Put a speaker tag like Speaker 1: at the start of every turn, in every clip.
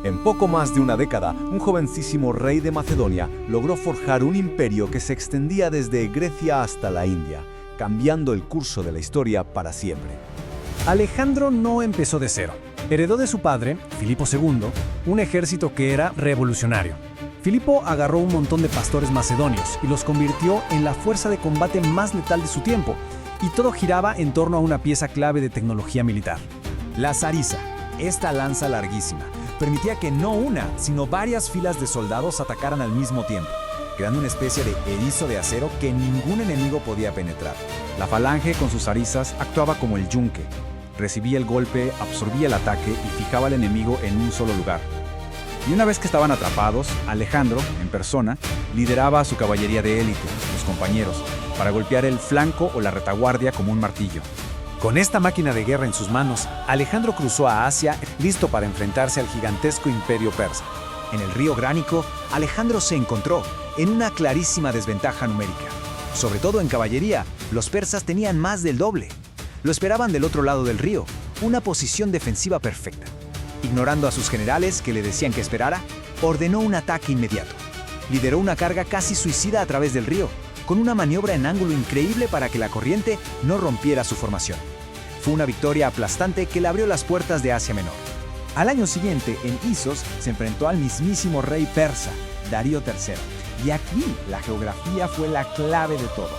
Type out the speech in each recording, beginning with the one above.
Speaker 1: En poco más de una década, un jovencísimo rey de Macedonia logró forjar un imperio que se extendía desde Grecia hasta la India, cambiando el curso de la historia para siempre.
Speaker 2: Alejandro no empezó de cero. Heredó de su padre, Filipo II, un ejército que era revolucionario. Filipo agarró un montón de pastores macedonios y los convirtió en la fuerza de combate más letal de su tiempo, y todo giraba en torno a una pieza clave de tecnología militar.
Speaker 3: La zarisa, esta lanza larguísima, permitía que no una, sino varias filas de soldados atacaran al mismo tiempo, creando una especie de erizo de acero que ningún enemigo podía penetrar. La falange con sus zarizas actuaba como el yunque. Recibía el golpe, absorbía el ataque y fijaba al enemigo en un solo lugar. Y una vez que estaban atrapados, Alejandro, en persona, lideraba a su caballería de élite, sus compañeros, para golpear el flanco o la retaguardia como un martillo.
Speaker 2: Con esta máquina de guerra en sus manos, Alejandro cruzó a Asia, listo para enfrentarse al gigantesco imperio persa.
Speaker 3: En el río Gránico, Alejandro se encontró en una clarísima desventaja numérica. Sobre todo en caballería, los persas tenían más del doble. Lo esperaban del otro lado del río, una posición defensiva perfecta. Ignorando a sus generales que le decían que esperara, ordenó un ataque inmediato. Lideró una carga casi suicida a través del río, con una maniobra en ángulo increíble para que la corriente no rompiera su formación. Fue una victoria aplastante que le abrió las puertas de Asia Menor. Al año siguiente, en Isos, se enfrentó al mismísimo rey persa, Darío III. Y aquí la geografía fue la clave de todo.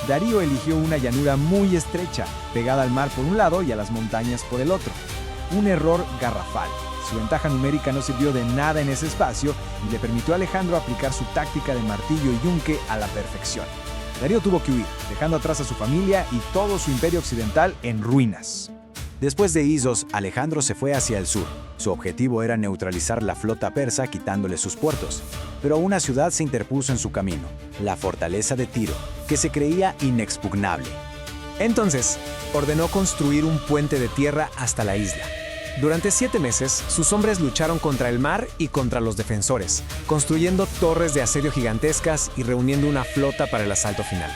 Speaker 3: Darío eligió una llanura muy estrecha, pegada al mar por un lado y a las montañas por el otro. Un error garrafal. Su ventaja numérica no sirvió de nada en ese espacio y le permitió a Alejandro aplicar su táctica de martillo y yunque a la perfección. Darío tuvo que huir, dejando atrás a su familia y todo su imperio occidental en ruinas. Después de Isos, Alejandro se fue hacia el sur. Su objetivo era neutralizar la flota persa quitándole sus puertos. Pero una ciudad se interpuso en su camino, la fortaleza de Tiro, que se creía inexpugnable. Entonces, ordenó construir un puente de tierra hasta la isla.
Speaker 2: Durante 7 meses, sus hombres lucharon contra el mar y contra los defensores, construyendo torres de asedio gigantescas y reuniendo una flota para el asalto final.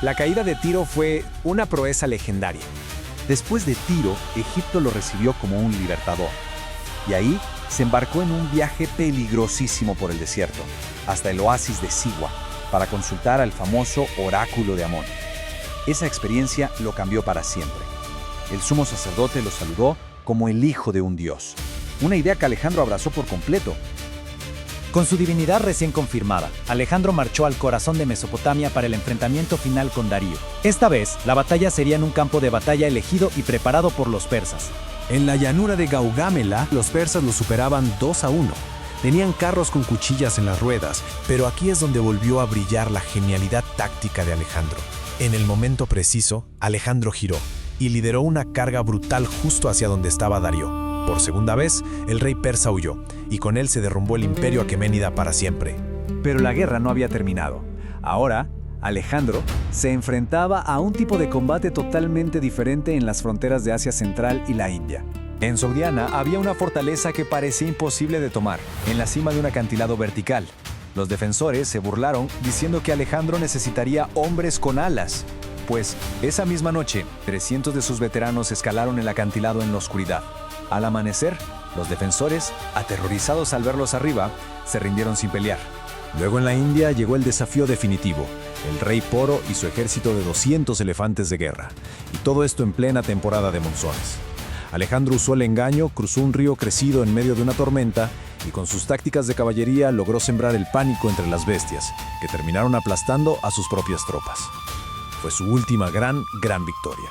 Speaker 2: La caída de Tiro fue una proeza legendaria.
Speaker 1: Después de Tiro, Egipto lo recibió como un libertador. Y ahí se embarcó en un viaje peligrosísimo por el desierto, hasta el oasis de Siwa, para consultar al famoso oráculo de Amón. Esa experiencia lo cambió para siempre. El sumo sacerdote lo saludó como el hijo de un dios, una idea que Alejandro abrazó por completo.
Speaker 3: Con su divinidad recién confirmada, Alejandro marchó al corazón de Mesopotamia para el enfrentamiento final con Darío. Esta vez, la batalla sería en un campo de batalla elegido y preparado por los persas.
Speaker 2: En la llanura de Gaugamela, los persas lo superaban 2-1. Tenían carros con cuchillas en las ruedas, pero aquí es donde volvió a brillar la genialidad táctica de Alejandro. En el momento preciso, Alejandro giró y lideró una carga brutal justo hacia donde estaba Darío. Por segunda vez, el rey persa huyó, y con él se derrumbó el imperio aqueménida para siempre.
Speaker 3: Pero la guerra no había terminado. Ahora, Alejandro se enfrentaba a un tipo de combate totalmente diferente en las fronteras de Asia Central y la India. En Sogdiana había una fortaleza que parecía imposible de tomar, en la cima de un acantilado vertical. Los defensores se burlaron diciendo que Alejandro necesitaría hombres con alas, pues esa misma noche 300 de sus veteranos escalaron el acantilado en la oscuridad. Al amanecer, los defensores, aterrorizados al verlos arriba, se rindieron sin pelear.
Speaker 2: Luego en la India llegó el desafío definitivo, el rey Poro y su ejército de 200 elefantes de guerra, y todo esto en plena temporada de monzones. Alejandro usó el engaño, cruzó un río crecido en medio de una tormenta y con sus tácticas de caballería logró sembrar el pánico entre las bestias, que terminaron aplastando a sus propias tropas. Fue su última gran victoria.